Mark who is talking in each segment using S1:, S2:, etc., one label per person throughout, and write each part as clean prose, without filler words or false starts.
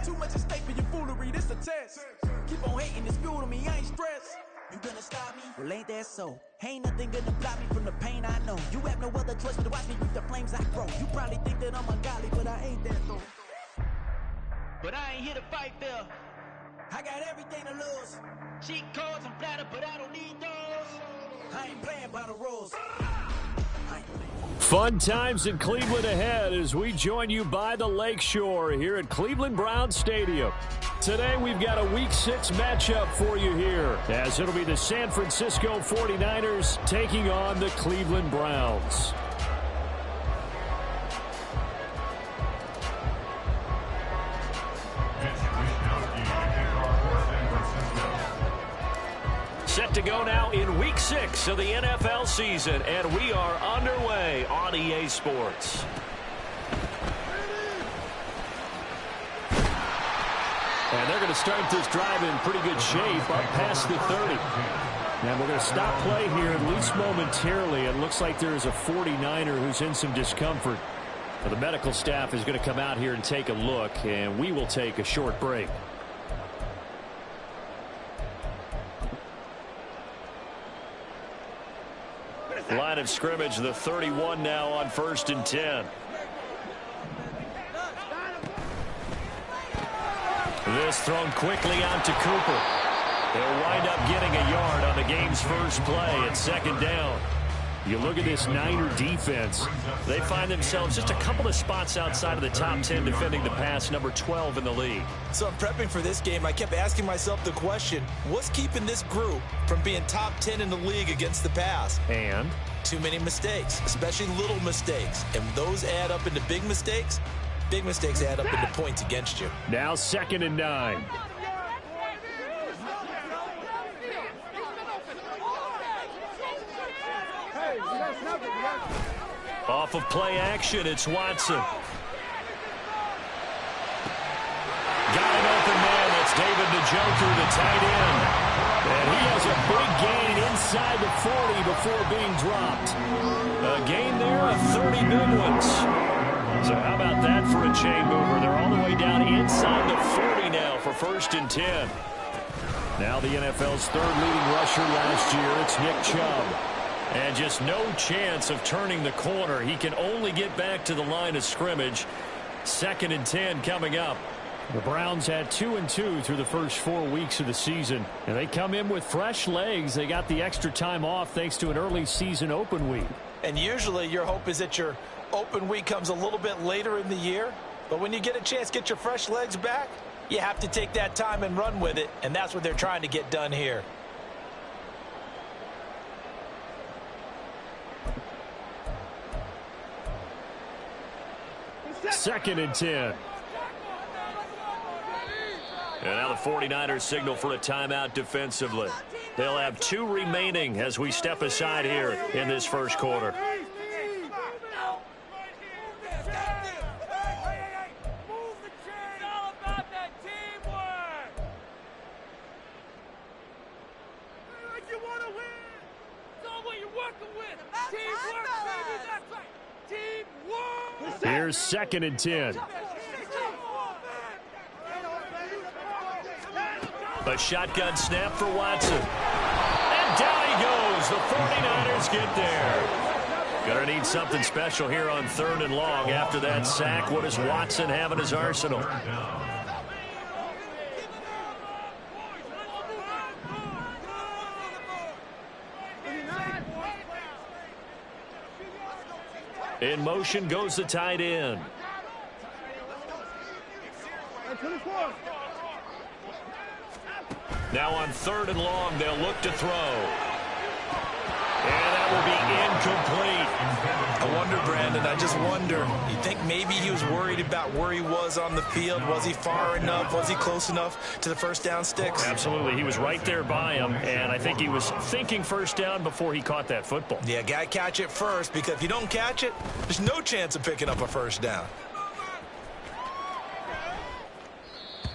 S1: Too much at stake for your foolery, this a test. Keep on hating, it's fuel to me, I ain't stressed. You gonna stop me? Well, ain't that so? Ain't nothing gonna block me from the pain I know. You have no other choice but to watch me reap the flames I grow. You probably think that I'm ungodly, but I ain't that though. But I ain't here to fight fair. I got everything to lose. Cheat codes and flatter, but I don't need those. I ain't playing by the rules.
S2: Fun times in Cleveland ahead as we join you by the Lakeshore here at Cleveland Browns Stadium. Today we've got a Week 6 matchup for you here, as it'll be the San Francisco 49ers taking on the Cleveland Browns. Set to go now in Week 6 of the NFL season, and we are underway on EA Sports. And they're going to start this drive in pretty good shape up past the 30. And we're going to stop play here at least momentarily. It looks like there is a 49er who's in some discomfort. Well, the medical staff is going to come out here and take a look, and we will take a short break. Line of scrimmage, the 31 now on 1st and 10. This thrown quickly out to Cooper. They'll wind up getting a yard on the game's first play at 2nd down. You look at this Niner defense. They find themselves just a couple of spots outside of the top 10 defending the pass, number 12 in the league.
S3: So I'm prepping for this game. I kept asking myself the question, what's keeping this group from being top 10 in the league against the pass?
S2: And?
S3: Too many mistakes, especially little mistakes. And those add up into big mistakes. Big mistakes add up into points against you.
S2: Now 2nd and 9. Off of play action, it's Watson. Got an open man. That's David Njoku, the tight end. And he has a big gain inside the 40 before being dropped. A gain there of 30 big ones. So how about that for a chain mover? They're all the way down inside the 40 now for 1st and 10. Now the NFL's 3rd leading rusher last year, it's Nick Chubb. And just no chance of turning the corner. He can only get back to the line of scrimmage. 2nd and 10 coming up. The Browns had 2-2 through the first 4 weeks of the season. And they come in with fresh legs. They got the extra time off thanks to an early season open week.
S3: And usually your hope is that your open week comes a little bit later in the year. But when you get a chance to get your fresh legs back, you have to take that time and run with it. And that's what they're trying to get done here.
S2: Second and 10. And now the 49ers signal for a timeout defensively. They'll have 2 remaining as we step aside here in this first quarter. Here's 2nd and 10. A shotgun snap for Watson. And down he goes. The 49ers get there. Gonna need something special here on 3rd and long. After that sack, what does Watson have in his arsenal? In motion goes the tight end. Now on 3rd and long, they'll look to throw. And that will be incomplete.
S3: I wonder, Brandon, I just wonder. You think maybe he was worried about where he was on the field? Was he far enough? Was he close enough to the first down sticks?
S2: Absolutely. He was right there by him, and I think he was thinking first down before he caught that football.
S3: Yeah, got to catch it first, because if you don't catch it, there's no chance of picking up a first down.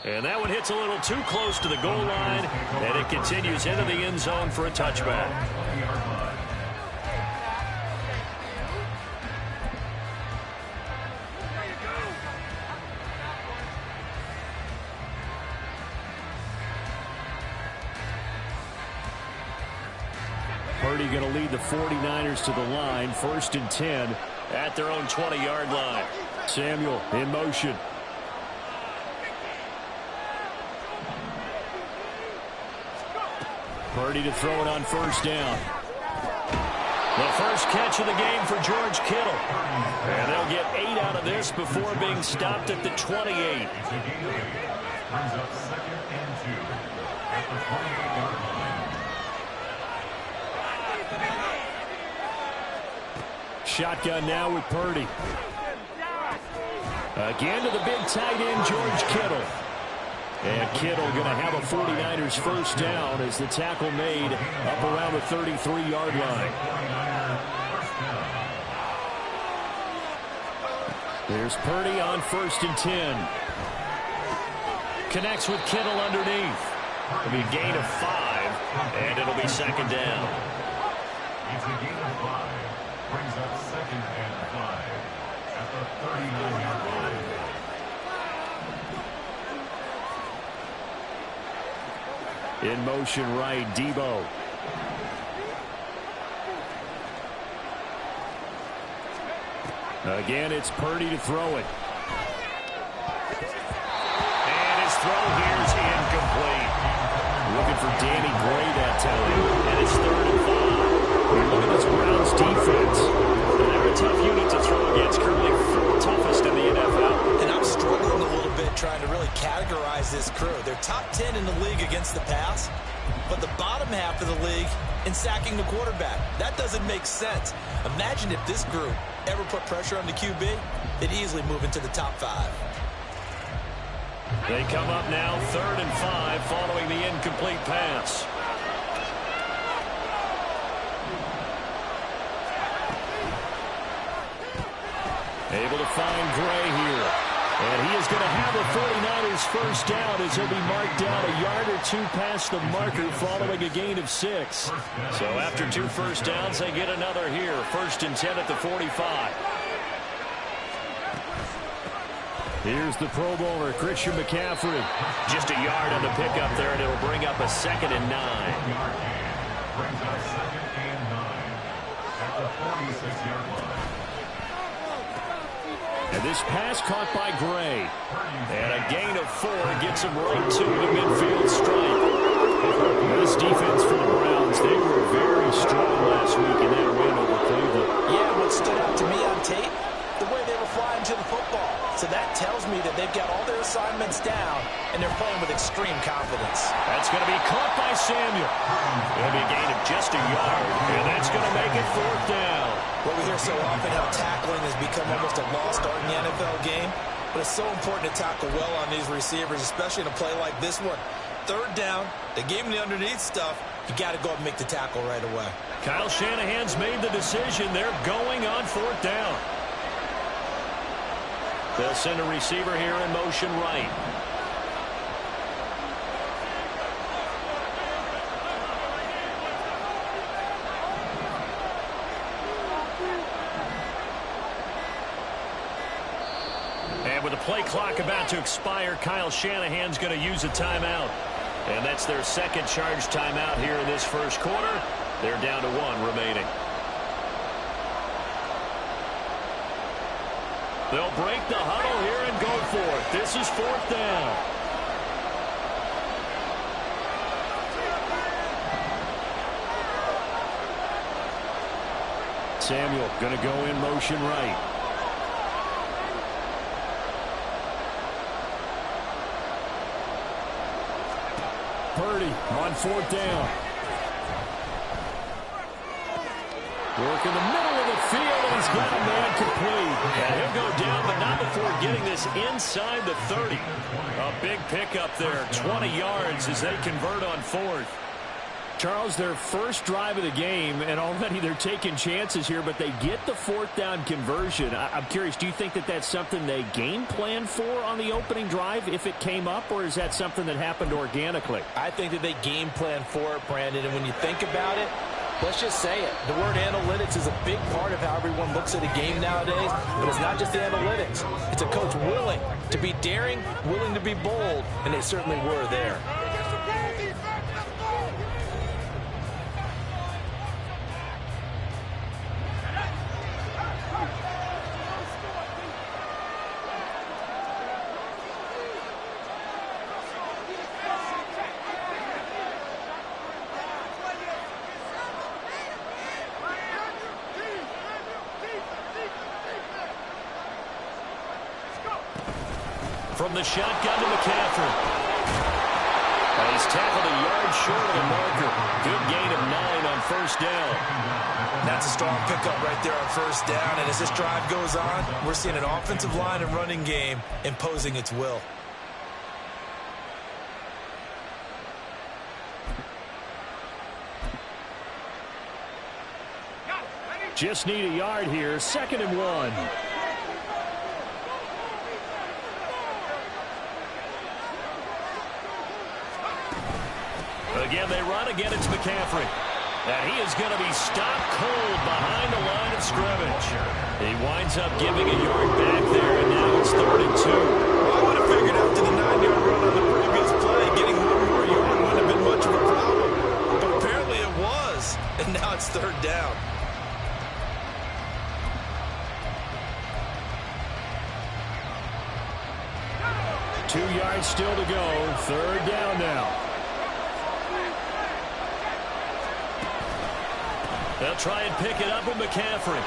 S2: And that one hits a little too close to the goal line, and it continues into the end zone for a touchback. Purdy going to lead the 49ers to the line. 1st and 10 at their own 20-yard line. Samuel in motion. Purdy to throw it on 1st down. The first catch of the game for George Kittle. And they'll get 8 out of this before being stopped at the 28.
S4: Brings up 2nd and 2 at the 28-yard line.
S2: Shotgun now with Purdy. Again to the big tight end, George Kittle. And Kittle going to have a 49ers 1st down as the tackle made up around the 33-yard line. There's Purdy on 1st and 10. Connects with Kittle underneath. It'll be a gain of 5, and it'll be 2nd down.
S4: It's a gain of 5. Brings up 2nd and 5 at the 39-yard line.
S2: In motion right, Debo. Again, it's Purdy to throw it. And his throw here is incomplete. Looking for Danny Gray that time. And it's 3rd and 5. Look at this Browns defense. They're a tough unit to throw against. Currently 4th toughest in the NFL.
S3: And I'm struggling a little bit trying to really categorize this crew. They're top 10 in the league against the pass, but the bottom half of the league in sacking the quarterback. That doesn't make sense. Imagine if this group ever put pressure on the QB, they'd easily move into the top 5.
S2: They come up now 3rd and 5 following the incomplete pass. Able to find Gray here. And he is going to have a 49ers 1st down as he'll be marked down a yard or 2 past the marker following a gain of 6. So after 2 1st downs, they get another here. 1st and 10 at the 45. Here's the Pro Bowler, Christian McCaffrey. Just a yard on the pickup there, and it'll bring up a 2nd and 9.
S4: Brings up 2nd and 9 at the 46-yard line.
S2: And this pass caught by Gray. And a gain of 4 gets him right to the midfield stripe. This defense for the Browns, they were very strong last week in that win over Cleveland.
S3: Yeah, what stood out to me on tape, the way they were flying to the football. So that tells me that they've got all their assignments down, and they're playing with extreme confidence.
S2: That's going to be caught by Samuel. It'll be a gain of just a yard, and that's going to make it 4th down.
S3: Well, we hear so often how tackling has become almost a lost art in the NFL game, but it's so important to tackle well on these receivers, especially in a play like this one. 3rd down, they gave him the underneath stuff. You got to go up and make the tackle right away.
S2: Kyle Shanahan's made the decision. They're going on 4th down. They'll send a receiver here in motion right. And with the play clock about to expire, Kyle Shanahan's going to use a timeout. And that's their 2nd charge timeout here in this 1st quarter. They're down to 1 remaining. They'll break the huddle here and go for it. This is 4th down. Samuel going to go in motion right. Purdy on 4th down. Work in the middle of the field, and he's got a man complete. And he'll go down, but not before getting this inside the 30. A big pickup there, 20 yards as they convert on 4th. Charles, their first drive of the game, and already they're taking chances here, but they get the 4th down conversion. I'm curious, do you think that that's something they game planned for on the opening drive if it came up, or is that something that happened organically?
S3: I think that they game planned for it, Brandon, and when you think about it, let's just say it. The word analytics is a big part of how everyone looks at a game nowadays, but it's not just the analytics. It's a coach willing to be daring, willing to be bold, and they certainly were there.
S2: from the shotgun to McCaffrey. He's tackled a yard short of the marker. Good gain of 9 on first down.
S3: That's a strong pickup right there on first down. And as this drive goes on, we're seeing an offensive line and running game imposing its will.
S2: Just need a yard here. 2nd and 1. Again, they run. Again, it's McCaffrey. And he is going to be stopped cold behind the line of scrimmage. He winds up giving a yard back there, and now it's 3rd and 2.
S3: Well, I would have figured after the 9-yard run on the previous play, getting 1 more yard wouldn't have been much of a problem. But apparently it was, and now it's 3rd down.
S2: Two yards still to go. 3rd down now. They'll try and pick it up with McCaffrey.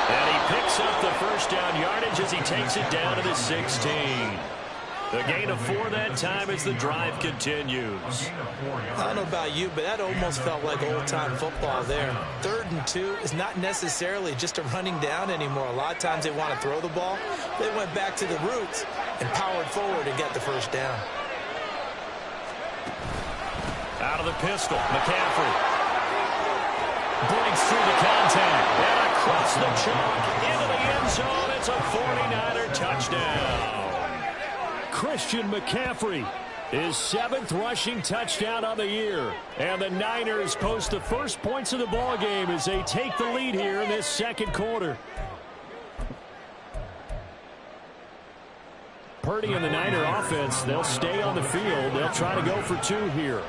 S2: And he picks up the first down yardage as he takes it down to the 16. The gain of 4 that time as the drive continues.
S3: I don't know about you, but that almost felt like old-time football there. 3rd and 2 is not necessarily just a running down anymore. A lot of times they want to throw the ball. They went back to the roots and powered forward and got the first down.
S2: Out of the pistol, McCaffrey. Breaks through the contact and across the chalk into the end zone. It's a 49er touchdown. Christian McCaffrey, his 7th rushing touchdown on the year. And the Niners post the first points of the ball game as they take the lead here in this 2nd quarter. Purdy and the Niner offense, they'll stay on the field. They'll try to go for 2 here.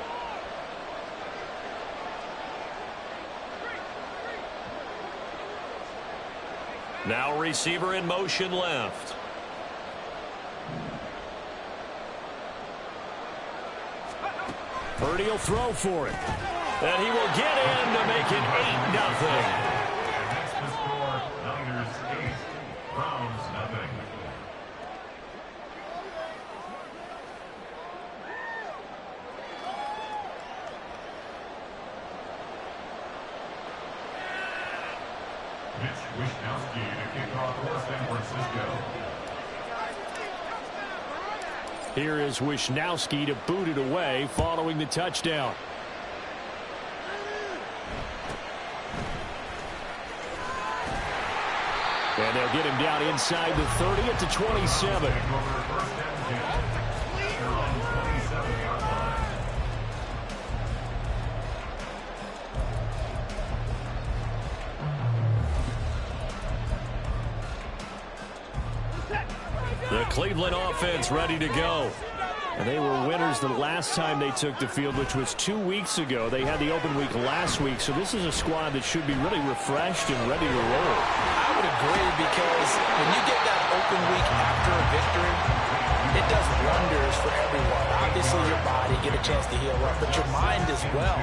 S2: Now receiver in motion left. Purdy will throw for it. And he will get in to make it 8-0.
S4: That's the score. Niners 8, Browns 0. Mitch Wishnowsky to kick off for San Francisco.
S2: Here is Wishnowsky to boot it away following the touchdown. And they'll get him down inside the 30 at the 27. The Cleveland offense ready to go. And they were winners the last time they took the field, which was 2 weeks ago. They had the open week last week, so this is a squad that should be really refreshed and ready to roll.
S3: I would agree, because when you get that open week after a victory, it does wonders for everyone. Obviously, your body, get a chance to heal up, but your mind as well.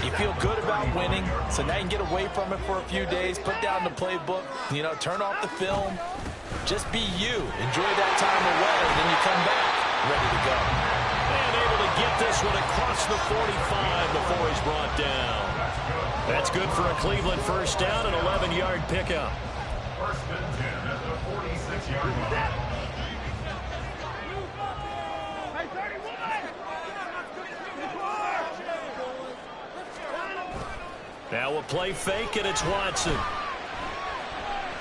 S3: You feel good about winning, so now you can get away from it for a few days, put down the playbook, turn off the film. Just be you. Enjoy that time away, and then you come back ready to go.
S2: And able to get this one across the 45 before he's brought down. That's good for a Cleveland first down, an 11-yard pickup.
S4: First and 10 at the 46-yard line.
S2: Now we'll play fake, and it's Watson.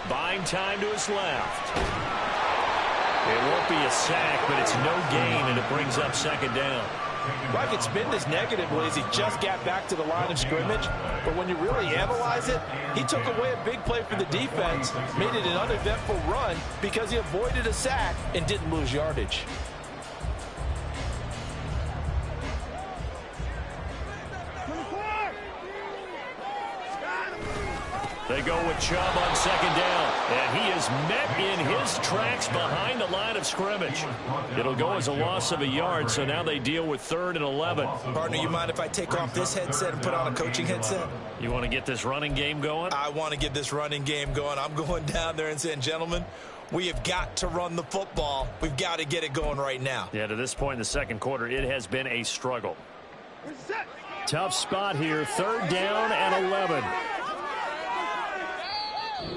S2: Buying time to his left. It won't be a sack, but it's no gain, and it brings up 2nd down.
S3: Well, I could spin this negatively as he just got back to the line of scrimmage, but when you really analyze it, he took away a big play for the defense, made it an uneventful run because he avoided a sack and didn't lose yardage.
S2: They go with Chubb on 2nd down, and he is met in his tracks behind the line of scrimmage. It'll go as a loss of a yard, so now they deal with 3rd and 11.
S3: Partner, you mind if I take off this headset and put on a coaching headset?
S2: You want to get this running game going?
S3: I want to get this running game going. I'm going down there and saying, gentlemen, We have got to run the football. We've got to get it going right now.
S2: Yeah, to this point in the second quarter, it has been a struggle. Tough spot here, 3rd down and 11.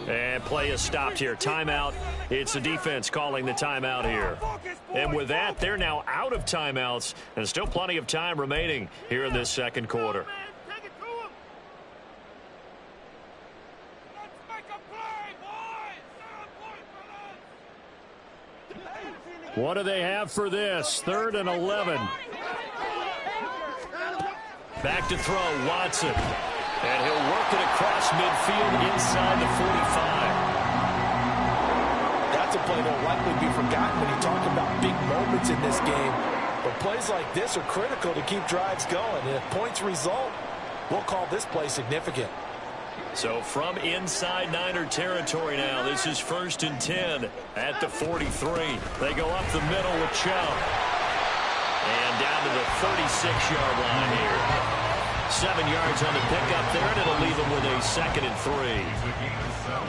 S2: And play is stopped here. Timeout. It's the defense calling the timeout here. And with that, they're now out of timeouts, and still plenty of time remaining here in this second quarter. What do they have for this? 3rd and 11. Back to throw, Watson. And he'll work it across midfield inside the 45.
S3: That's a play that will likely be forgotten when you talk about big moments in this game. But plays like this are critical to keep drives going. And if points result, we'll call this play significant.
S2: So from inside Niner territory now, this is 1st and 10 at the 43. They go up the middle with Chubb. And down to the 36-yard line here. 7 yards on the pickup there, and it'll leave them with a 2nd and 3.
S4: The game is 7.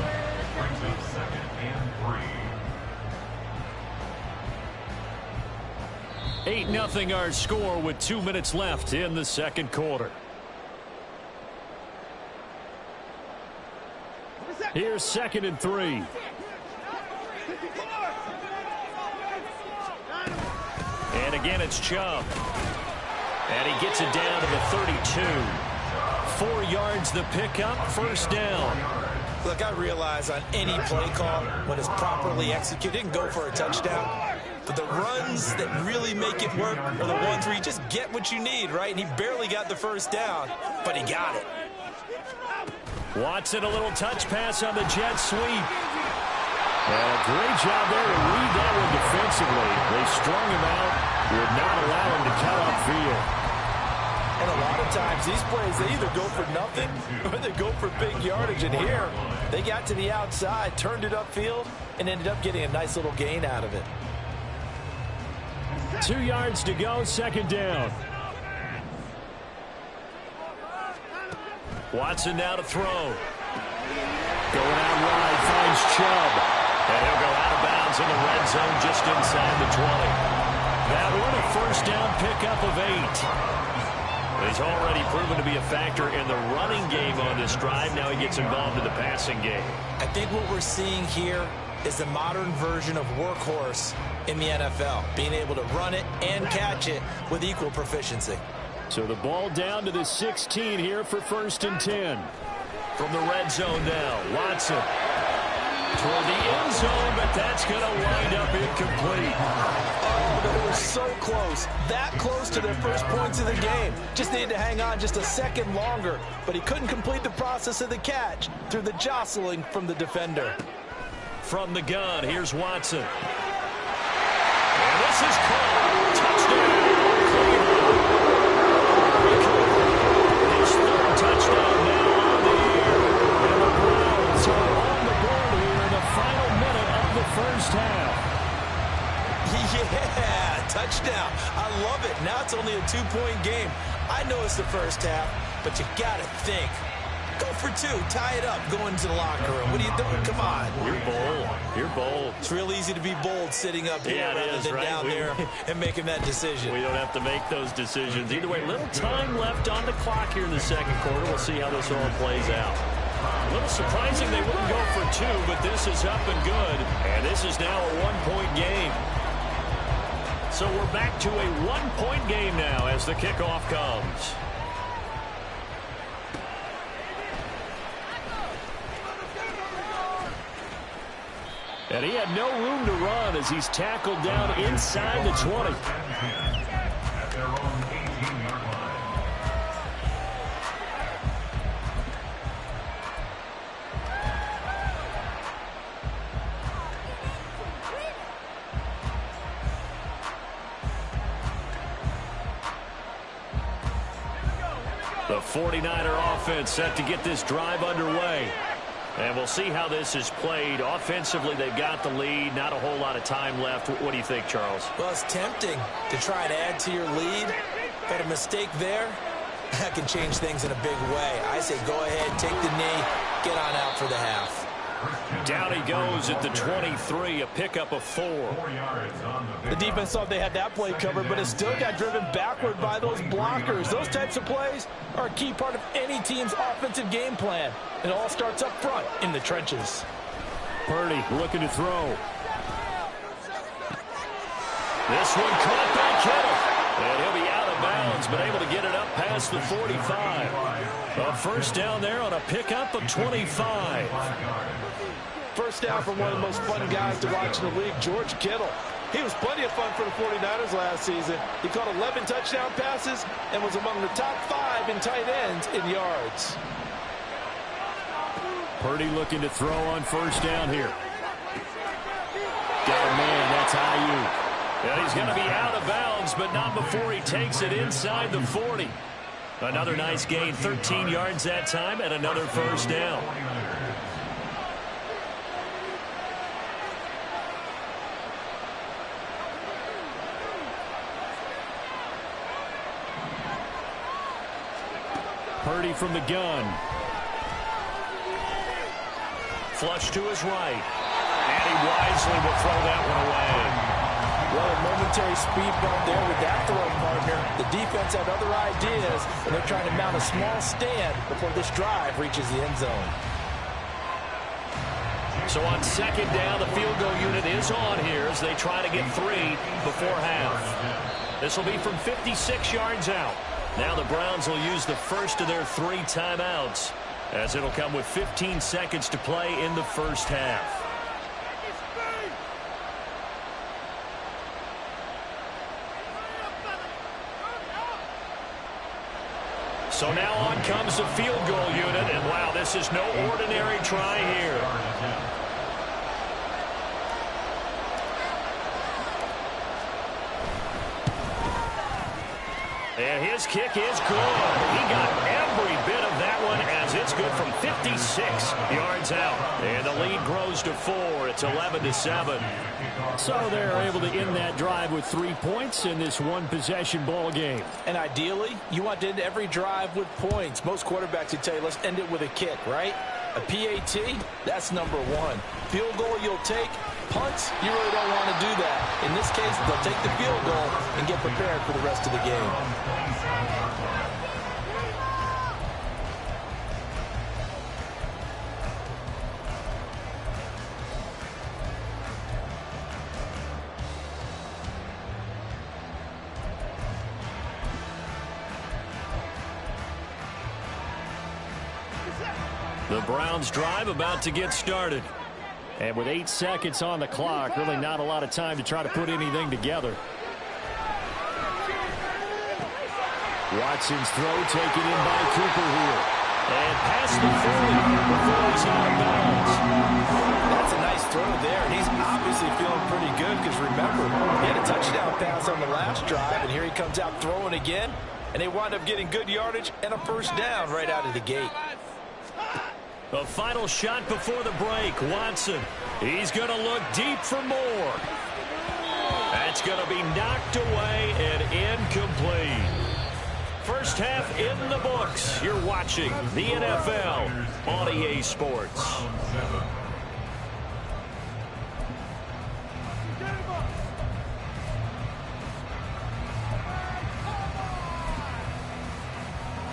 S4: Brings up 2nd and 3.
S2: 8-0 our score with 2 minutes left in the second quarter. Here's 2nd and 3. And again, it's Chubb. And he gets it down to the 32. 4 yards the pickup, 1st down.
S3: Look, I realize on any play call, when it's properly executed, it can go for a touchdown. But the runs that really make it work are the ones where you just get what you need, right? And he barely got the 1st down, but he got it.
S2: Watson, a little touch pass on the jet sweep. And a great job there to read that one defensively. They strung him out, would not allow him to cut upfield.
S3: And a lot of times these plays, they either go for nothing or they go for big yardage. And here, they got to the outside, turned it upfield, and ended up getting a nice little gain out of it.
S2: 2 yards to go, 2nd down. Watson now to throw. Going out wide, finds Chubb. And he'll go out of bounds in the red zone just inside the 20. That one a 1st down pickup of 8. He's already proven to be a factor in the running game on this drive. Now he gets involved in the passing game.
S3: I think what we're seeing here is the modern version of workhorse in the NFL, being able to run it and catch it with equal proficiency.
S2: So the ball down to the 16 here for 1st and 10. From the red zone now, Watson toward the end zone, but that's going to wind up incomplete.
S3: Oh, but it was so close. That close to their first points of the game. Just needed to hang on just a second longer, but he couldn't complete the process of the catch through the jostling from the defender.
S2: From the gun, here's Watson. And this is caught. Touchdown. His 3rd touchdown now on the year. And the Browns are on the board here in the final minute of the 1st half.
S3: Yeah, touchdown. I love it. Now it's only a 2-point game. I know it's the 1st half, but you got to think. Go for 2. Tie it up. Go into the locker room. What are you doing? Come on.
S2: You're bold. You're bold.
S3: It's real easy to be bold sitting up here rather than down there and making that decision.
S2: We don't have to make those decisions. Either way, little time left on the clock here in the second quarter. We'll see how this all plays out. A little surprising they wouldn't go for 2, but this is up and good. And this is now a 1-point game. So we're back to a 1-point game now as the kickoff comes. And he had no room to run as he's tackled down inside the 20.
S4: At their own 18-yard line.
S2: The 49er offense set to get this drive underway. And we'll see how this is played. Offensively, they've got the lead. Not a whole lot of time left. What do you think, Charles?
S3: Well, it's tempting to try and add to your lead. But a mistake there, that can change things in a big way. I say go ahead, take the knee, get on out for the half.
S2: Down he goes at the 23, a pickup of 4.
S4: 4 yards on the
S3: The
S4: pickup.
S3: defense thought they had that play covered, but it still got driven backward by those blockers. Those types of plays are a key part of any team's offensive game plan. It all starts up front in the trenches.
S2: Purdy looking to throw. This one caught by Kittle. And he'll be out of bounds, but able to get it up past the 45. A first down there on a pickup of 25.
S3: First down from one of the most fun guys to watch in the league, George Kittle. He was plenty of fun for the 49ers last season. He caught 11 touchdown passes and was among the top 5 in tight ends in yards.
S2: Purdy looking to throw on first down here. Got a man, that's Ayuk. And he's going to be out of bounds, but not before he takes it inside the 40. Another nice gain, 13 yards that time, and another first down. Purdy from the gun. Flush to his right. And he wisely will throw that one away.
S3: Well, a momentary speed bump there with that throwing partner. The defense had other ideas, and they're trying to mount a small stand before this drive reaches the end zone.
S2: So on second down, the field goal unit is on here as they try to get 3 before half. This will be from 56 yards out. Now the Browns will use the first of their 3 timeouts, as it'll come with 15 seconds to play in the first half. So now on comes the field goal unit, and wow, this is no ordinary try here. And his kick is good. He got every bit of that one as it's good from 56 yards out. And the lead grows to 4. It's 11-7. So they're able to end that drive with 3 points in this one-possession ball game.
S3: And ideally, you want to end every drive with points. Most quarterbacks would tell you, let's end it with a kick, right? A PAT, that's number 1. Field goal you'll take. Punts, you really don't want to do that. In this case, they'll take the field goal and get prepared for the rest of the game.
S2: The Browns drive about to get started. And with 8 seconds on the clock, really not a lot of time to try to put anything together. Watson's throw taken in by Cooper here. And past the 40 before he's out of bounds.
S3: That's a nice throw there, and he's obviously feeling pretty good because remember, he had a touchdown pass on the last drive, and here he comes out throwing again, and they wind up getting good yardage and a first down right out of the gate.
S2: A final shot before the break. Watson, he's going to look deep for more. That's going to be knocked away and incomplete. First half in the books. You're watching the NFL on EA Sports.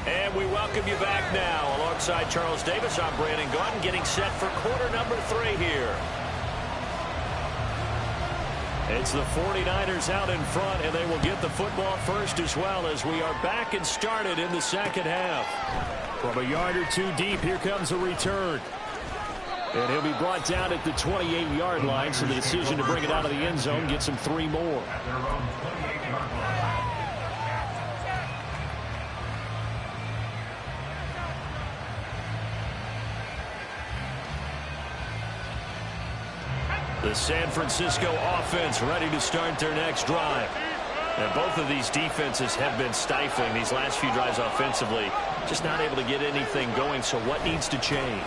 S2: And we welcome you back now. Alongside Charles Davis, I'm Brandon Gaudin, getting set for quarter number 3 here. It's the 49ers out in front, and they will get the football first as well as we are back and started in the second half. From a yard or 2 deep, here comes a return. And he'll be brought down at the 28-yard line, so the decision to bring it out of the end zone gets him 3 more. The San Francisco offense ready to start their next drive. And both of these defenses have been stifling these last few drives offensively. Just not able to get anything going, so what needs to change?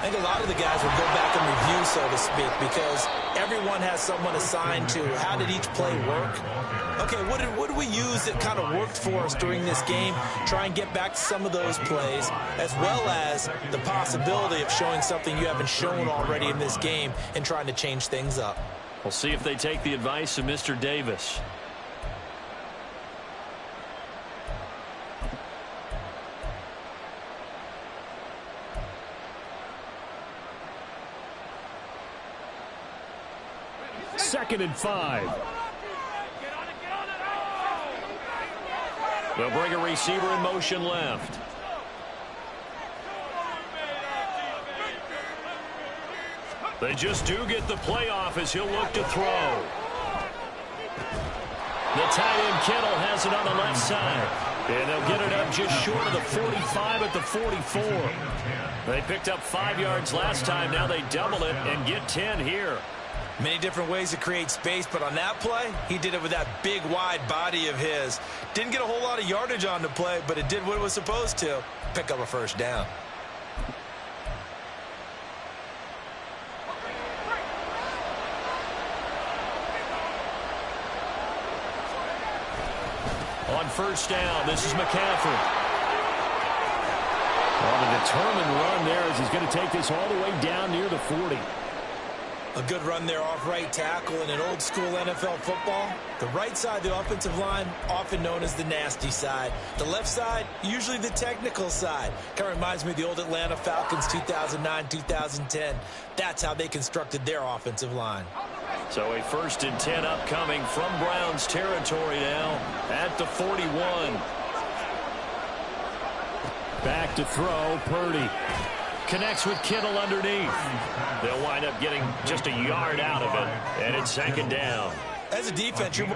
S3: I think a lot of the guys will go back and review, so to speak, because everyone has someone assigned to how did each play work. Okay, what did we use that kind of worked for us during this game? Try and get back to some of those plays, as well as the possibility of showing something you haven't shown already in this game and trying to change things up.
S2: We'll see if they take the advice of Mr. Davis. Second and 5. They'll bring a receiver in motion left. They just do get the play off as he'll look to throw. The tight end Kittle has it on the left side. And they'll get it up just short of the 45 at the 44. They picked up 5 yards last time. Now they double it and get 10 here.
S3: Many different ways to create space, but on that play, he did it with that big, wide body of his. Didn't get a whole lot of yardage on the play, but it did what it was supposed to. Pick up a first down.
S2: On first down, this is McCaffrey. On a determined run there as he's going to take this all the way down near the 40.
S3: A good run there off right tackle in an old school NFL football. The right side of the offensive line, often known as the nasty side. The left side, usually the technical side. Kind of reminds me of the old Atlanta Falcons 2009, 2010. That's how they constructed their offensive line.
S2: So a 1st and 10 upcoming from Browns territory now at the 41. Back to throw, Purdy. Connects with Kittle underneath. They'll wind up getting just a yard out of it, and it's 2nd down.
S3: As a defense, you're...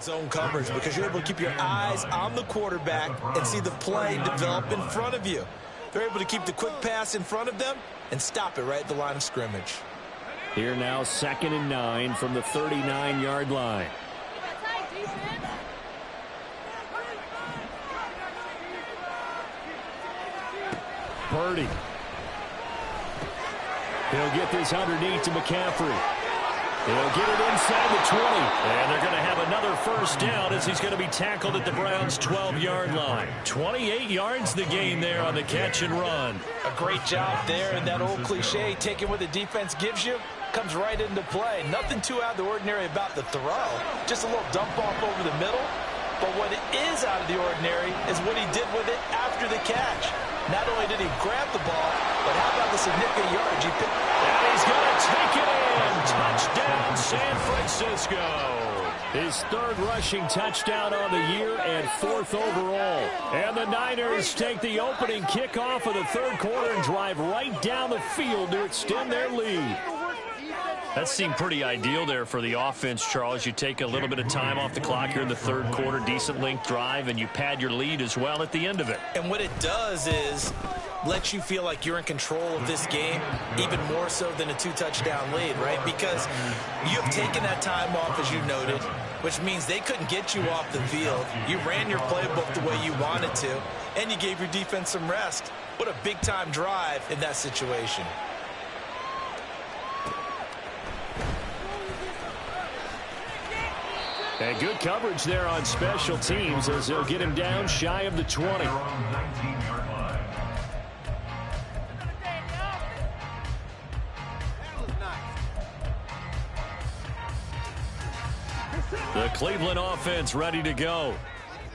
S3: zone coverage because you're able to keep your eyes on the quarterback and see the play develop in front of you. They're able to keep the quick pass in front of them and stop it right at the line of scrimmage.
S2: Here now 2nd and 9 from the 39-yard line. Purdy. He'll get this underneath to McCaffrey. He'll get it inside the 20. And they're going to have another first down as he's going to be tackled at the Browns' 12-yard line. 28 yards the gain there on the catch and run.
S3: A great job there, and that old cliche, taking what the defense gives you, comes right into play. Nothing too out of the ordinary about the throw. Just a little dump off over the middle. But what is out of the ordinary is what he did with it after the catch. Not only did he grab the ball, but how about the significant yardage he picked?
S2: And he's going to take it in. Touchdown, San Francisco. His 3rd rushing touchdown on the year and 4th overall. And the Niners take the opening kickoff of the 3rd quarter and drive right down the field to extend their lead. That seemed pretty ideal there for the offense, Charles. You take a little bit of time off the clock here in the 3rd quarter, decent length drive, and you pad your lead as well at the end of it.
S3: And what it does is lets you feel like you're in control of this game, even more so than a 2-touchdown lead, right? Because you have taken that time off, as you noted, which means they couldn't get you off the field. You ran your playbook the way you wanted to, and you gave your defense some rest. What a big-time drive in that situation.
S2: And good coverage there on special teams as they'll get him down shy of the 20. The Cleveland offense ready to go.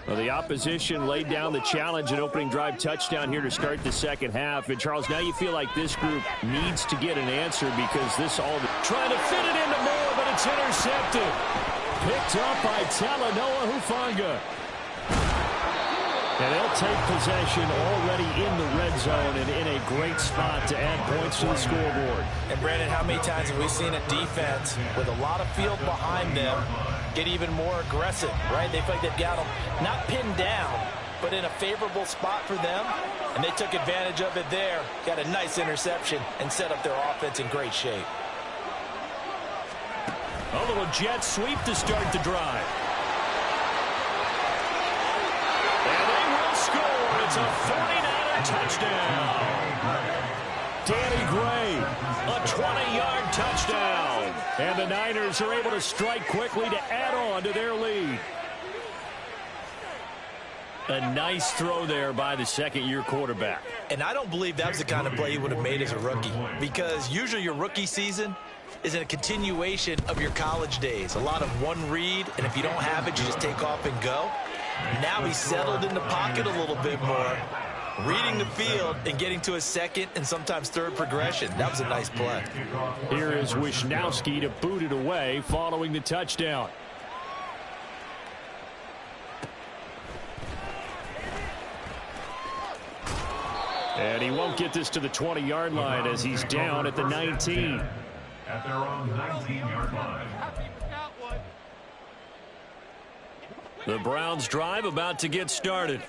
S2: Well, the opposition laid down the challenge and opening drive touchdown here to start the 2nd half. And, Charles, now you feel like this group needs to get an answer because this all... Trying to fit it into Moore, but it's intercepted. Picked up by Talanoa Hufanga. And they'll take possession already in the red zone and in a great spot to add points to the scoreboard.
S3: And, Brandon, how many times have we seen a defense with a lot of field behind them get even more aggressive, right? They feel like they've got them not pinned down, but in a favorable spot for them, and they took advantage of it there. Got a nice interception and set up their offense in great shape.
S2: A little jet sweep to start the drive. And they will score. It's a 49er touchdown. Danny Gray, a 20-yard touchdown. And the Niners are able to strike quickly to add on to their lead. A nice throw there by the second-year quarterback.
S3: And I don't believe that was the kind of play he would have made as a rookie, because usually your rookie season is a continuation of your college days. A lot of one read, and if you don't have it, you just take off and go. Now he's settled in the pocket a little bit more, reading the field and getting to a second and sometimes third progression. That was a nice play.
S2: Here is Wisnowski to boot it away following the touchdown. And he won't get this to the 20-yard line as he's down at the 19.
S4: At their own 19-yard line.
S2: The Browns drive about to get started.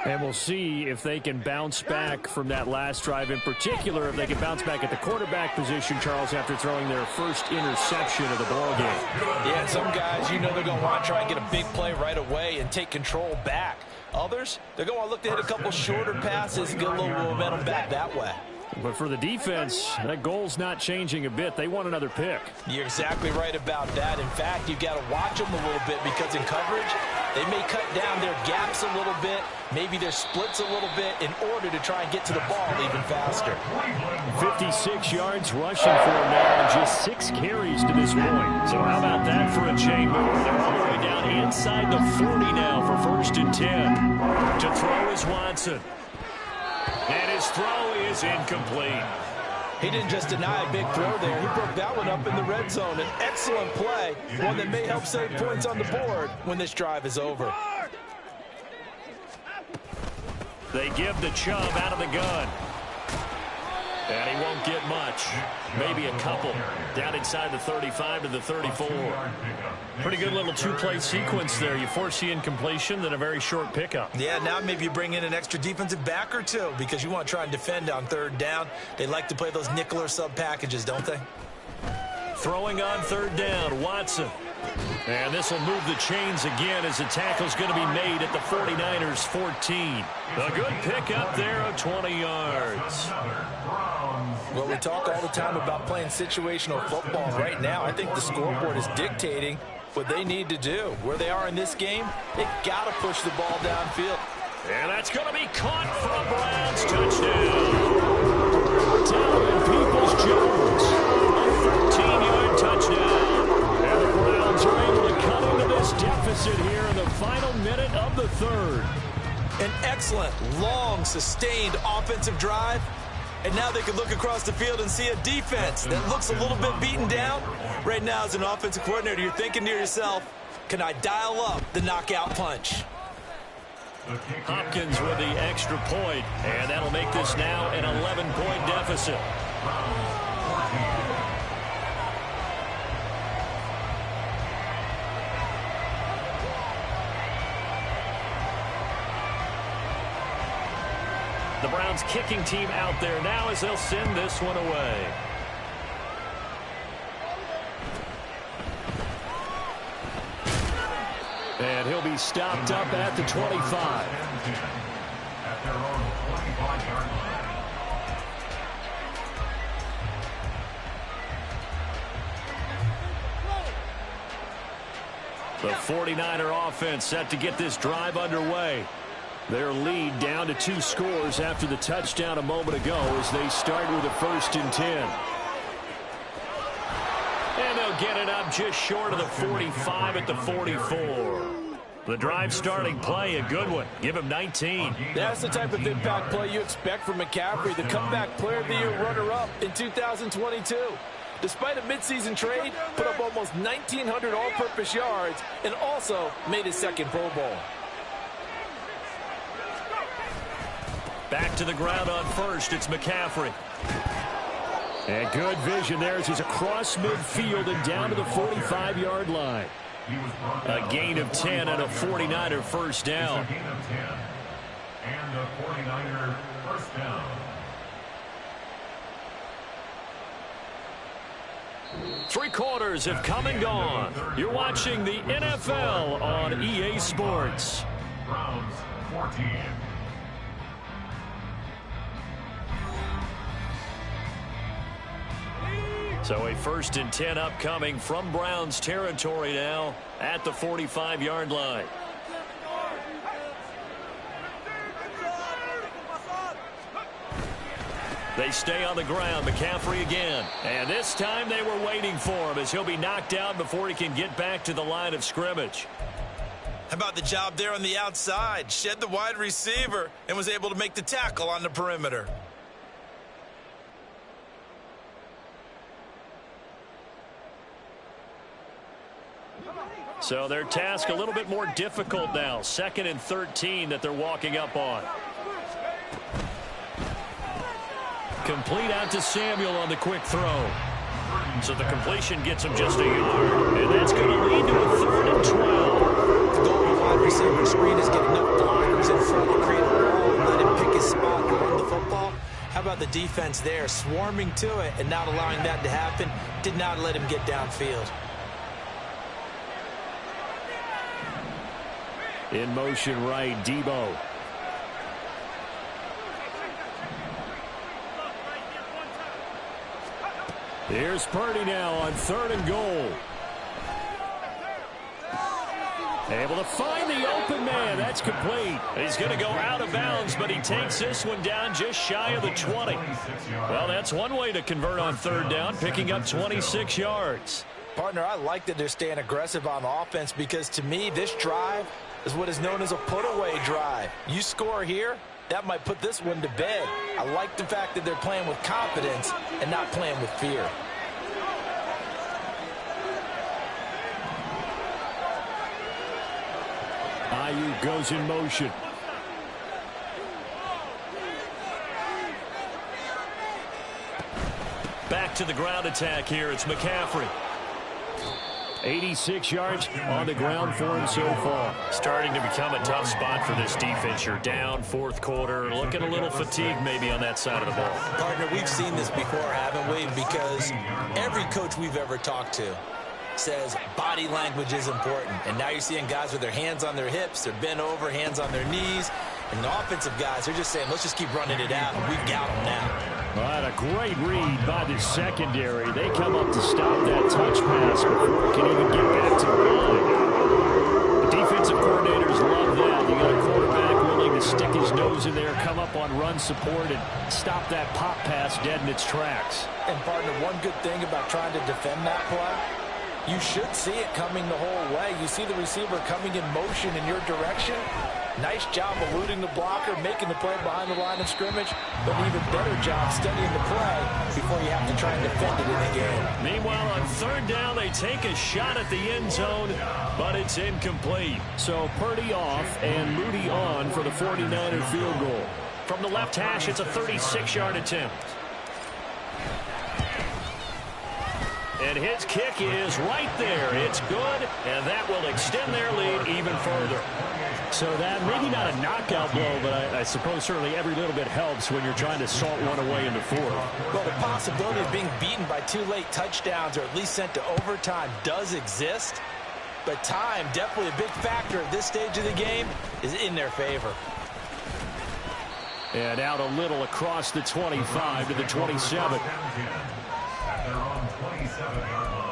S2: And we'll see if they can bounce back from that last drive, in particular if they can bounce back at the quarterback position, Charles, after throwing their first interception of the ballgame.
S3: Yeah, some guys, you know they're going to want to try and get a big play right away and take control back. Others, they're going to look to hit a couple shorter passes and get a little momentum back that way.
S2: But for the defense, that goal's not changing a bit. They want another pick.
S3: You're exactly right about that. In fact, you've got to watch them a little bit, because in coverage, they may cut down their gaps a little bit, maybe their splits a little bit, in order to try and get to the ball even faster.
S2: 56 yards rushing for him now, and just 6 carries to this point. So how about that for a chain move? They're all the way down inside the 40 now for 1st and 10. To throw is Watson. And his throw is incomplete.
S3: He didn't just deny a big throw there. He broke that one up in the red zone. An excellent play, one that may help save points on the board when this drive is over.
S2: They give the Chubb out of the gun. And he won't get much. Maybe a couple. Down inside the 35 to the 34. Pretty good little two-play sequence there. You force the incompletion, then a very short pickup.
S3: Yeah, now maybe you bring in an extra defensive back or two, because you want to try and defend on 3rd down. They like to play those nickel or sub packages, don't they?
S2: Throwing on 3rd down, Watson. And this will move the chains again as the tackle's going to be made at the 49ers 14. A good pickup there of 20 yards.
S3: Well, we talk all the time about playing situational football. Right now, I think the scoreboard is dictating what they need to do. Where they are in this game, they got to push the ball downfield.
S2: And that's going to be caught for a Browns touchdown. Donovan Peoples-Jones, a 13-yard touchdown. And the Browns are able to cut into this deficit here in the final minute of the 3rd.
S3: An excellent, long, sustained offensive drive. And now they can look across the field and see a defense that looks a little bit beaten down. Right now, as an offensive coordinator, you're thinking to yourself, can I dial up the knockout punch?
S2: Hopkins with the extra point, and that'll make this now an 11-point deficit. The Browns kicking team out there now as they'll send this one away. And he'll be stopped up at the 25.
S4: At their own 25-yard line.
S2: The 49er offense set to get this drive underway. Their lead down to 2 scores after the touchdown a moment ago as they start with a 1st and 10. And they'll get it up just short of the 45 at the 44. The drive starting play, a good one. Give him 19.
S3: That's the type of impact play you expect from McCaffrey, the comeback player of the year runner-up in 2022. Despite a midseason trade, put up almost 1,900 all-purpose yards and also made his 2nd Pro Bowl.
S2: Back to the ground on 1st, it's McCaffrey. And good vision there as he's across midfield and down to the 45-yard line. A gain of 10 and a 49er 1st down.
S4: And the 49er first down.
S2: Three quarters have come and gone. You're watching the NFL on EA Sports.
S4: Browns 14.
S2: So a 1st and 10 upcoming from Browns territory now at the 45-yard line. They stay on the ground. McCaffrey again. And this time they were waiting for him as he'll be knocked out before he can get back to the line of scrimmage.
S3: How about the job there on the outside? Shed the wide receiver and was able to make the tackle on the perimeter.
S2: So their task a little bit more difficult now. 2nd and 13 that they're walking up on. Complete out to Samuel on the quick throw. So the completion gets him just a yard. And that's going to lead to a 3rd and 12.
S3: The goal of the wide receiver screen is get enough blockers in front to create a wall and let him pick his spot to run the football. How about the defense there, swarming to it and not allowing that to happen? Did not let him get downfield.
S2: In motion right, Debo. Here's Purdy now on 3rd and goal. Able to find the open man. That's complete. He's going to go out of bounds, but he takes this one down just shy of the 20. Well, that's one way to convert on 3rd down, picking up 26 yards.
S3: Partner, I like that they're staying aggressive on offense because, to me, this drive is what is known as a put-away drive. You score here, that might put this one to bed. I like the fact that they're playing with confidence and not playing with fear.
S2: Ayuk goes in motion. Back to the ground attack here. It's McCaffrey. 86 yards on the ground for him so far. Starting to become a tough spot for this defense. You're down 4th quarter. Looking a little fatigued maybe on that side of the ball.
S3: Partner, we've seen this before, haven't we? Because every coach we've ever talked to says body language is important. And now you're seeing guys with their hands on their hips, they're bent over, hands on their knees. And the offensive guys, they're just saying, let's just keep running it out. We've got them now.
S2: All right, a great read by the secondary. They come up to stop that touch pass before it can even get back to the line. The defensive coordinators love that. You got a quarterback willing to stick his nose in there, come up on run support, and stop that pop pass dead in its tracks.
S3: And, partner, one good thing about trying to defend that play, you should see it coming the whole way. You see the receiver coming in motion in your direction. Nice job eluding the blocker, making the play behind the line of scrimmage, but an even better job studying the play before you have to try and defend it in the game.
S2: Meanwhile, on 3rd down, they take a shot at the end zone, but it's incomplete. So Purdy off and Moody on for the 49er field goal. From the left hash, it's a 36-yard attempt. And his kick is right there. It's good, and that will extend their lead even further. So that, maybe not a knockout blow, but I suppose certainly every little bit helps when you're trying to salt one away into 4.
S3: Well, the possibility of being beaten by 2 late touchdowns or at least sent to overtime does exist. But time, definitely a big factor at this stage of the game, is in their favor.
S2: And out a little across the 25 to the 27.
S4: At their own 27-yard line.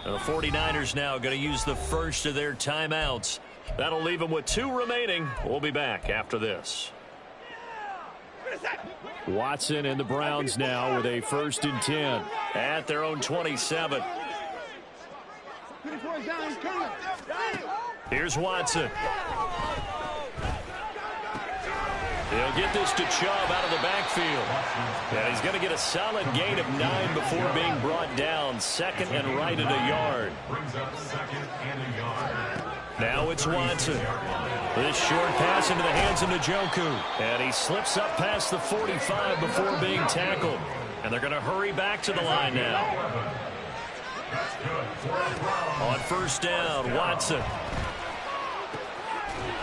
S2: The 49ers now going to use the first of their timeouts. That'll leave them with 2 remaining. We'll be back after this. Watson and the Browns now with a 1st and 10 at their own 27. Here's Watson. He'll get this to Chubb out of the backfield. And he's going to get a solid gain of 9 before being brought down. 2nd and right at a yard.
S4: Brings up 2nd and a yard.
S2: Now it's Watson. This short pass into the hands of Njoku. And he slips up past the 45 before being tackled. And they're going to hurry back to the line now.
S4: That's good for a Brown.
S2: On first down, Watson.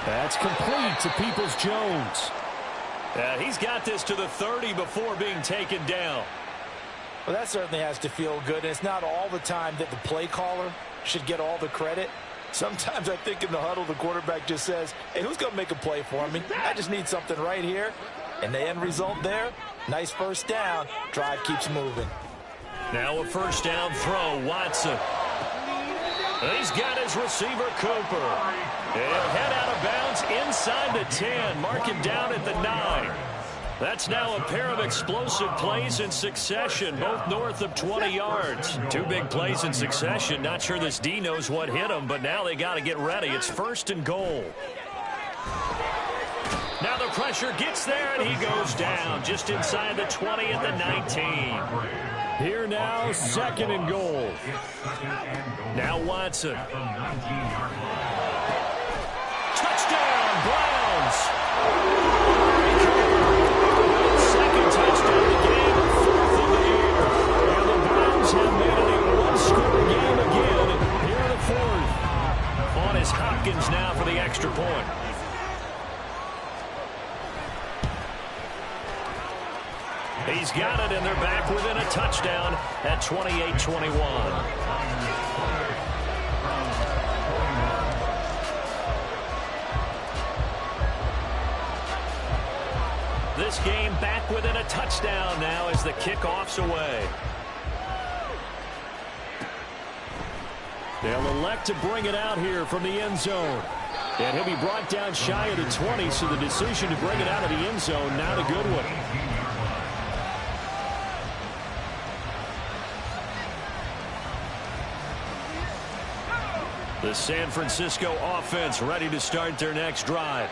S2: That's complete to Peoples-Jones. He's got this to the 30 before being taken down.
S3: Well, that certainly has to feel good. And it's not all the time that the play caller should get all the credit. Sometimes I think in the huddle, the quarterback just says, hey, who's going to make a play for me? I just need something right here. And the end result there, nice first down. Drive keeps moving.
S2: Now a first down throw, Watson. He's got his receiver, Cooper. He'll head out of bounds inside the 10. Mark him down at the 9. That's now a pair of explosive plays in succession, both north of 20 yards. Two big plays in succession. Not sure this D knows what hit him, but now they got to get ready. It's first and goal. Now the pressure gets there, and he goes down just inside the 20 at the 19. Here now, second and goal. Now Watson. Touchdown, Browns. Second touchdown of the game, fourth of the year. And the Browns have made it a one-score game again here in the fourth. On is Hopkins now for the extra point. He's got it, and they're back within a touchdown at 28-21. This game back within a touchdown now as the kickoff's away. They'll elect to bring it out here from the end zone. And he'll be brought down shy of the 20, so the decision to bring it out of the end zone, not a good one. The San Francisco offense ready to start their next drive.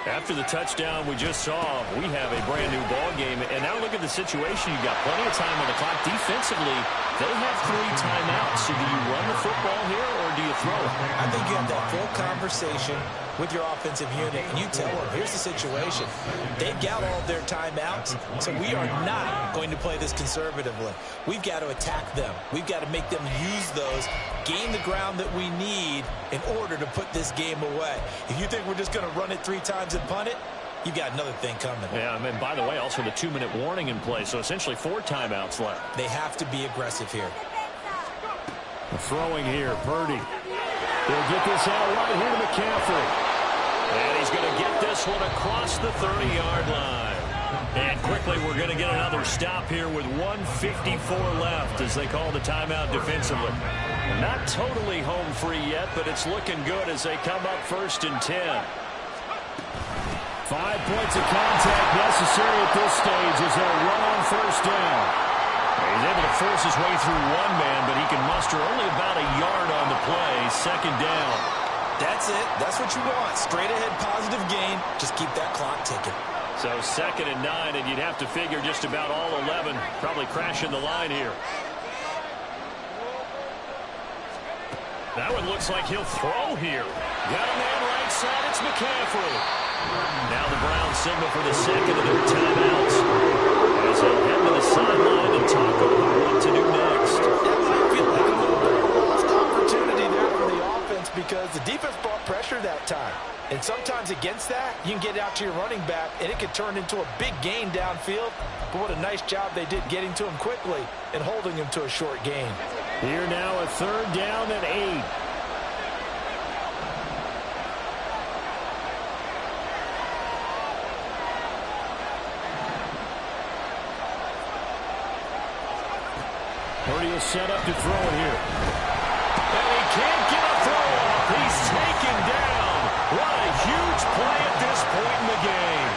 S2: After the touchdown we just saw, we have a brand new ball game. And now look at the situation. You've got plenty of time on the clock. Defensively, they have 3 timeouts. So do you run the football here or do you throw it?
S3: I think you have that full conversation with your offensive unit, and you tell them, here's the situation. They've got all of their timeouts, so we are not going to play this conservatively. We've got to attack them. We've got to make them use those, gain the ground that we need in order to put this game away. If you think we're just going to run it 3 times and punt it, you've got another thing coming.
S2: Yeah, and by the way, also the 2-minute warning in play, so essentially 4 timeouts left.
S3: They have to be aggressive here.
S2: Throwing here, Purdy. He'll get this out right here to McCaffrey. And he's going to get this one across the 30-yard line. And quickly we're going to get another stop here with 1:54 left as they call the timeout defensively. Not totally home free yet, but it's looking good as they come up first and 10. 5 points of contact necessary at this stage as they'll run on first down. He's able to force his way through one man, but he can muster only about a yard on the play. Second down.
S3: That's it. That's what you want. Straight ahead positive gain. Just keep that clock ticking.
S2: So second and 9, and you'd have to figure just about all 11 probably crashing the line here. That one looks like he'll throw here. Got a man right side. It's McCaffrey. Now the Browns signal for the second of their timeouts as they head to the sideline and talk about what to do next.
S3: That might feel like a little bit of a lost opportunity there for the offense because the defense brought pressure that time. And sometimes against that, you can get out to your running back, and it could turn into a big gain downfield. But what a nice job they did getting to him quickly and holding him to a short gain.
S2: Here now a third down and 8. Purdy will set up to throw it here. And he can't get a throw off. He's taken down. What a huge play at this point in the game.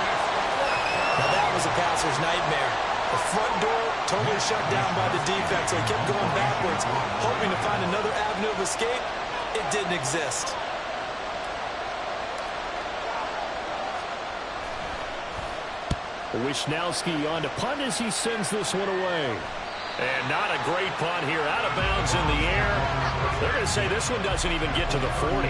S3: Now that was a passer's nightmare. The front door totally shut down by the defense, so he kept going backwards, hoping to find another avenue of escape. It didn't exist.
S2: Wishnowski on to punt as he sends this one away. And not a great punt here. Out of bounds in the air. They're going to say this one doesn't even get to the 40.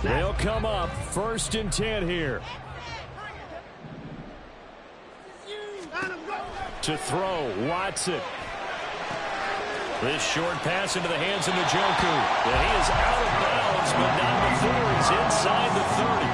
S2: They'll come up 1st and 10 here. To throw, Watson. This short pass into the hands of Njoku. And he is out of bounds, but not before he's inside the 30.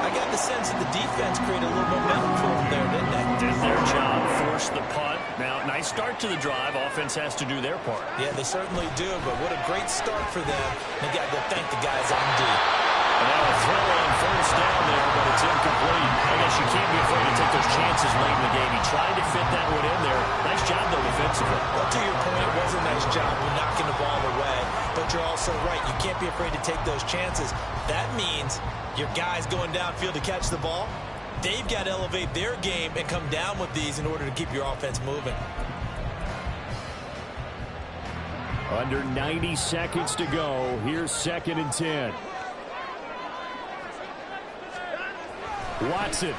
S3: I got the sense that the defense created a little momentum for him there, didn't they?
S2: Did their job, forced the punt. Now, nice start to the drive. Offense has to do their part.
S3: Yeah, they certainly do, but what a great start for them. They got to thank the guys on D.
S2: And now a throw on 1st down there, but it's incomplete. I guess you can't be afraid to take those chances late in the game. He tried to fit that one in there. Nice job, though, defensively.
S3: Well, to your point, it was a nice job with knocking the ball away, but you're also right. You can't be afraid to take those chances. That means your guys going downfield to catch the ball, they've got to elevate their game and come down with these in order to keep your offense moving.
S2: Under 90 seconds to go. Here's 2nd and 10. Watson.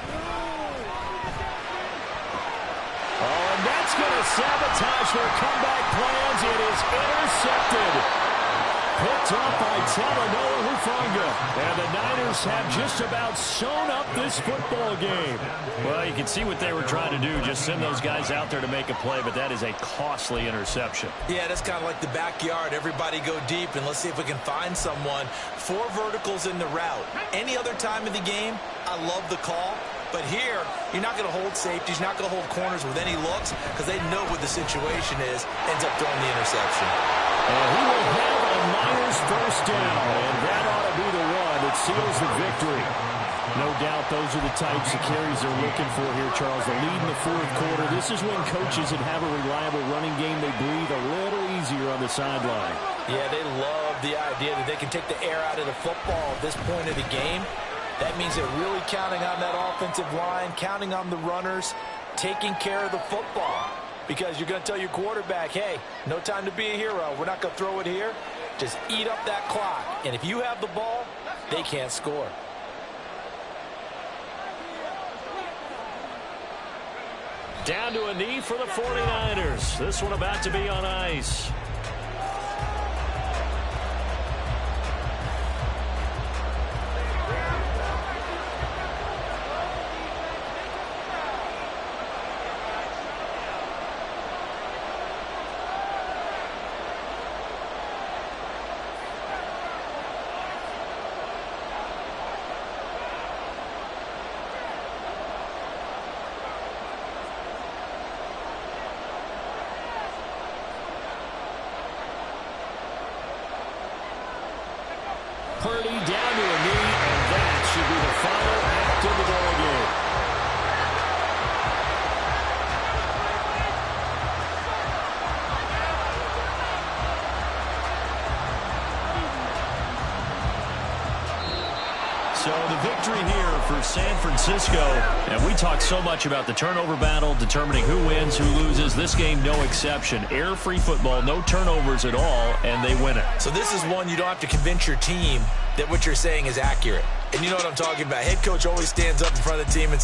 S2: Oh, and that's going to sabotage their comeback plans. It is intercepted. Picked up by Talanoa Hufanga. And the Niners have just about sewn up this football game. Well, you can see what they were trying to do. Just send those guys out there to make a play, but that is a costly interception.
S3: Yeah, that's kind of like the backyard. Everybody go deep, and let's see if we can find someone. 4 verticals in the route. Any other time of the game, I love the call. But here, you're not going to hold safeties. You're not going to hold corners with any looks because they know what the situation is. Ends up throwing the interception.
S2: And he will have a Niners 1st down, and that ought to be the one that seals the victory. No doubt those are the types of carries they're looking for here, Charles. The lead in the 4th quarter. This is when coaches that have a reliable running game, they breathe a little easier on the sideline.
S3: Yeah, they love the idea that they can take the air out of the football at this point of the game. That means they're really counting on that offensive line, counting on the runners, taking care of the football. Because you're going to tell your quarterback, hey, no time to be a hero. We're not going to throw it here. Just eat up that clock. And if you have the ball, they can't score.
S2: Down to a knee for the 49ers. This one about to be on ice. Purdy down to a knee, and that should be the final act of the ball game. So the victory here for San Francisco, and we talked so much about the turnover battle, determining who wins, who loses. This game, no exception. Error-free football, no turnovers at all, and they win it.
S3: So this is one you don't have to convince your team that what you're saying is accurate. And you know what I'm talking about. Head coach always stands up in front of the team and says,